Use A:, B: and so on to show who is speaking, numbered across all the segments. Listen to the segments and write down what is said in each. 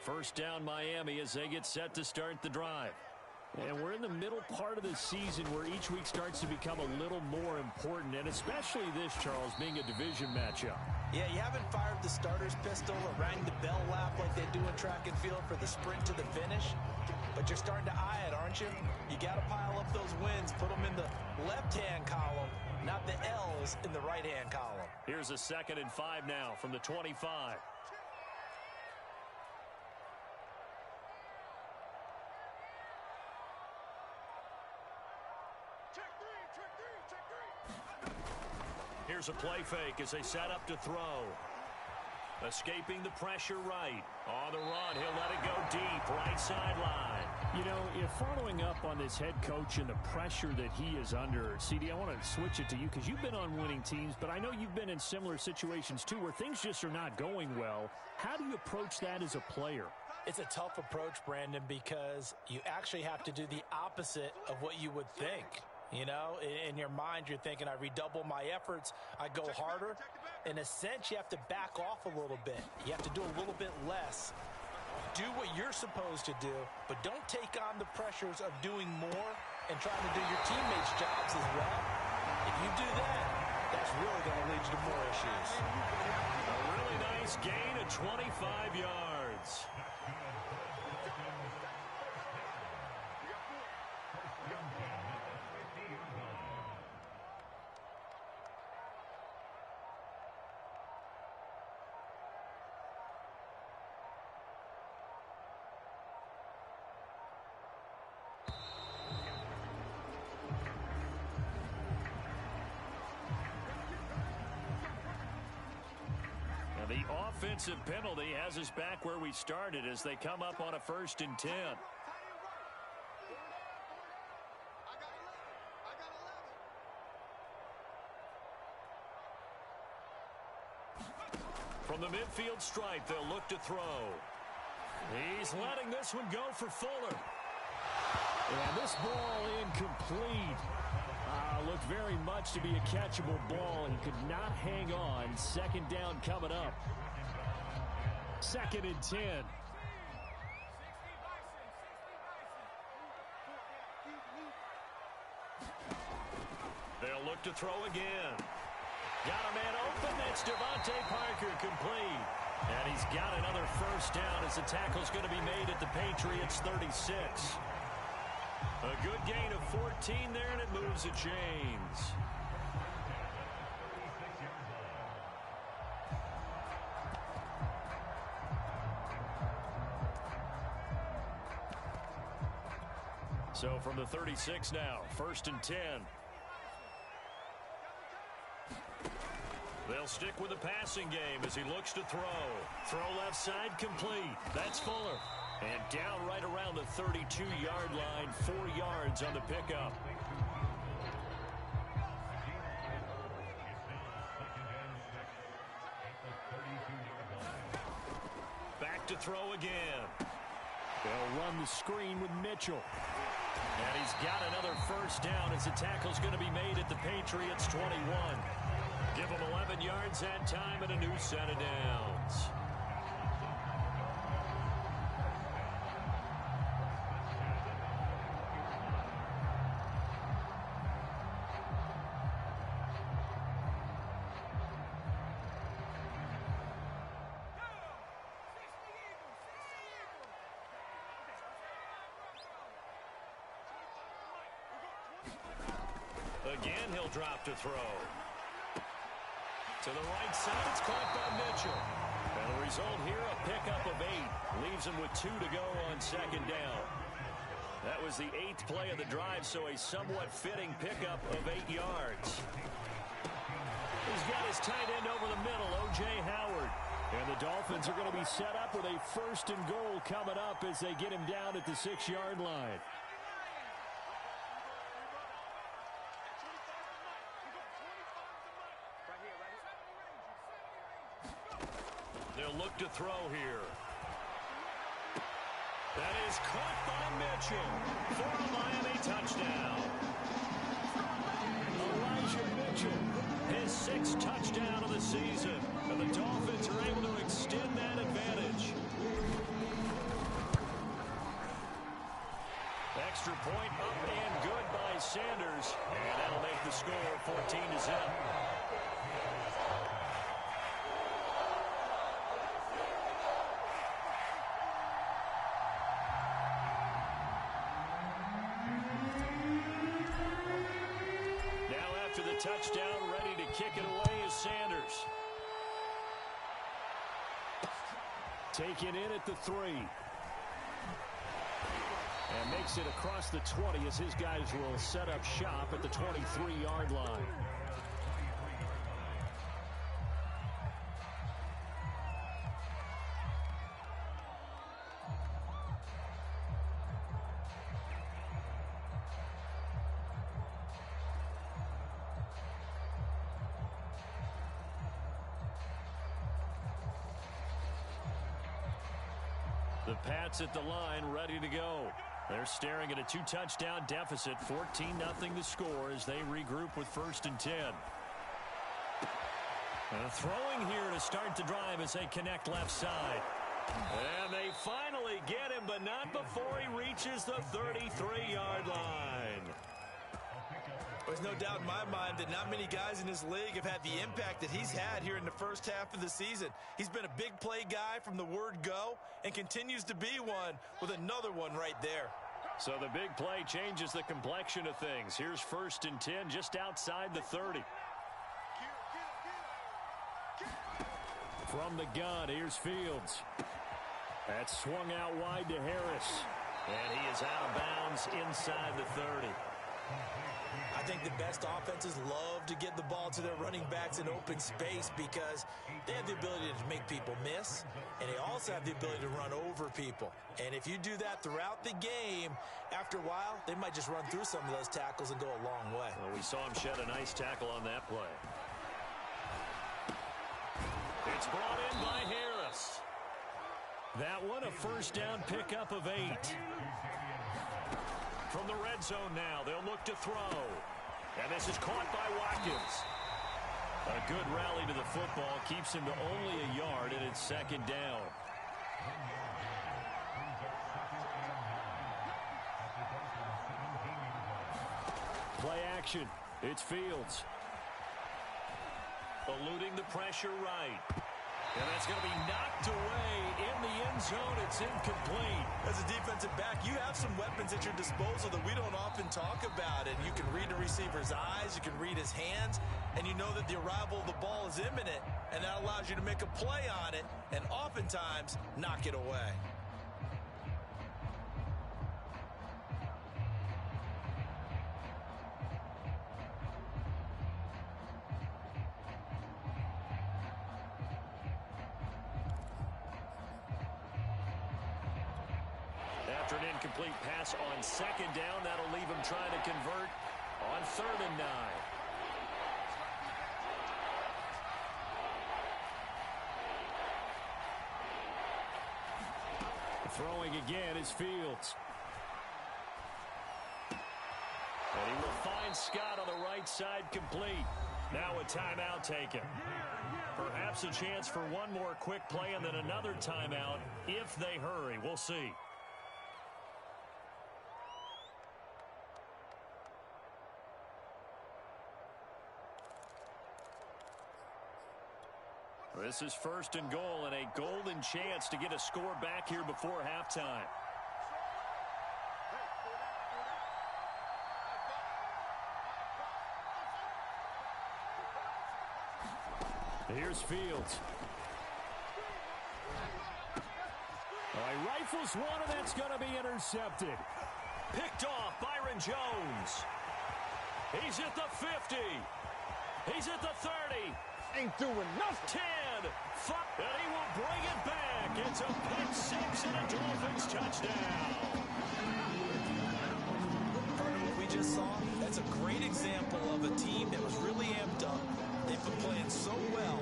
A: First down Miami as they get set to start the drive. And we're in the middle part of the season where each week starts to become a little more important, and especially this, Charles, being a division matchup.
B: Yeah, you haven't fired the starter's pistol or rang the bell lap like they do in track and field for the sprint to the finish, but you're starting to eye it, aren't you? You got to pile up those wins, put them in the left-hand column, not the L's in the right-hand column.
A: Here's a 2nd and 5 now from the 25. Here's a play fake as they set up to throw. Escaping the pressure right. On the run, he'll let it go deep, right sideline.
C: You know, if following up on this head coach and the pressure that he is under, CD, I want to switch it to you because you've been on winning teams, but I know you've been in similar situations too where things just are not going well. How do you approach that as a player?
B: It's a tough approach, Brandon, because you actually have to do the opposite of what you would think. You know, in your mind, you're thinking, I redouble my efforts, I go harder. In a sense, you have to back off a little bit. You have to do a little bit less. Do what you're supposed to do, but don't take on the pressures of doing more and trying to do your teammates' jobs as well. If you do that, that's really going to lead you to more issues.
A: A really nice gain of 25 yards. The offensive penalty has us back where we started as they come up on a 1st and 10. From the midfield stripe, they'll look to throw. He's letting this one go for Fuller.
C: And this ball incomplete. Looked very much to be a catchable ball, and he could not hang on. 2nd down coming up. 2nd and 10.
A: They'll look to throw again. Got a man open. That's Devontae Parker, complete. And he's got another 1st down as the tackle's going to be made at the Patriots' 36. A good gain of 14 there, and it moves the chains. So from the 36 now, 1st and 10. They'll stick with the passing game as he looks to throw. Throw left side, complete. That's Fuller. And down right around the 32-yard line, 4 yards on the pickup. Back to throw again.
C: They'll run the screen with Mitchell.
A: And he's got another 1st down as the tackle's going to be made at the Patriots' 21. Give him 11 yards that time and a new set of downs. Again, he'll drop to throw. To the right side, it's caught by Mitchell. And the result here, a pickup of 8. Leaves him with 2 to go on 2nd down. That was the 8th play of the drive, so a somewhat fitting pickup of 8 yards. He's got his tight end over the middle, O.J. Howard. And the Dolphins are going to be set up with a 1st and goal coming up as they get him down at the 6-yard line. They'll look to throw here. That is caught by Mitchell for a Miami touchdown. Elijah Mitchell, his 6th touchdown of the season. And the Dolphins are able to extend that advantage. extra point up and good by Sanders. And that'll make the score 14-0. Now after the touchdown, ready to kick it away is Sanders.
C: Taken in at the 3. And makes it across the 20 as his guys will set up shop at the 23-yard line.
A: The Pats at the line, ready to go. They're staring at a 2-touchdown deficit, 14-0 the score as they regroup with 1st and 10. And throwing here to start the drive as they connect left side. And they finally get him, but not before he reaches the 33-yard line.
B: There's no doubt in my mind that not many guys in this league have had the impact that he's had here in the first half of the season. He's been a big play guy from the word go and continues to be one with another one right there.
A: So the big play changes the complexion of things. Here's 1st and 10 just outside the 30.
C: From the gun, here's Fields. That's swung out wide to Harris.
A: And he is out of bounds inside the 30.
B: I think the best offenses love to get the ball to their running backs in open space because they have the ability to make people miss, and they also have the ability to run over people. And if you do that throughout the game, after a while, they might just run through some of those tackles and go a long way.
A: Well, we saw him shed a nice tackle on that play. It's brought in by Harris.
C: That one a 1st down pickup of 8.
A: From the red zone now, they'll look to throw. And this is caught by Watkins. A good rally to the football keeps him to only a yard, and it's 2nd down.
C: Play action. It's Fields.
A: Eluding the pressure right. And that's going to be knocked away in the end zone. It's incomplete.
B: As a defensive back, you have some weapons at your disposal that we don't often talk about. And you can read the receiver's eyes, you can read his hands, and you know that the arrival of the ball is imminent. And that allows you to make a play on it and oftentimes knock it away.
A: After an incomplete pass on 2nd down, that'll leave him trying to convert on 3rd and 9.
C: Throwing again is Fields.
A: And he will find Scott on the right side complete. Now a timeout taken. Perhaps a chance for one more quick play and then another timeout if they hurry. We'll see. This is 1st and goal and a golden chance to get a score back here before halftime.
C: Here's Fields. He rifles one, and that's going to be intercepted.
A: Picked off Byron Jones. He's at the 50. He's at the 30.
D: Ain't doing nothing.
A: 10, 5, and he will bring it back. It's a pick 6 and a Dolphins touchdown.
B: Part of what we just saw, that's a great example of a team that was really amped up. They've been playing so well,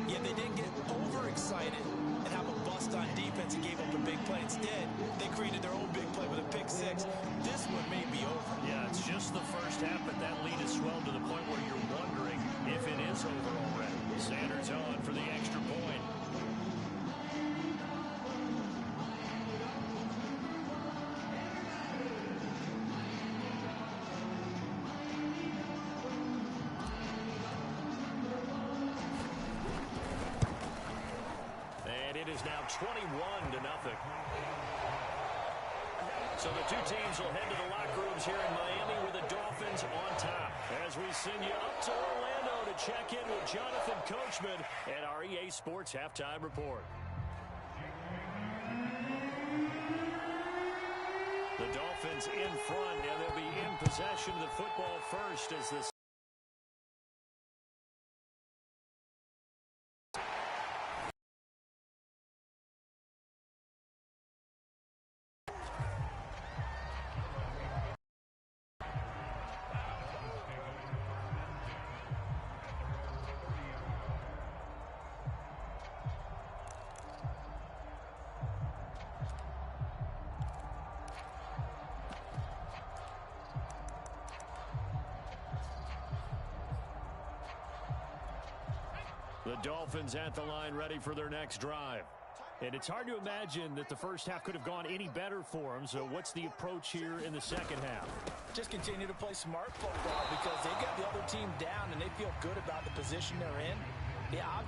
B: yet they didn't get overexcited and have a bust on defense and gave up a big play. Instead, they created their own big play with a pick 6. This one may be over.
A: Yeah, it's just the first half, but that lead has swelled to the point where you're wondering if it is over already. Sanders on for the extra point. is now 21-0. So the two teams will head to the locker rooms here in Miami with the Dolphins on top. As we send you up to Orlando to check in with Jonathan Coachman at our EA Sports Halftime Report. The Dolphins in front, and they'll be in possession of the football first as this. The Dolphins at the line ready for their next drive.
C: And it's hard to imagine that the first half could have gone any better for them. So what's the approach here in the second half?
B: Just continue to play smart football because they got the other team down and they feel good about the position they're in.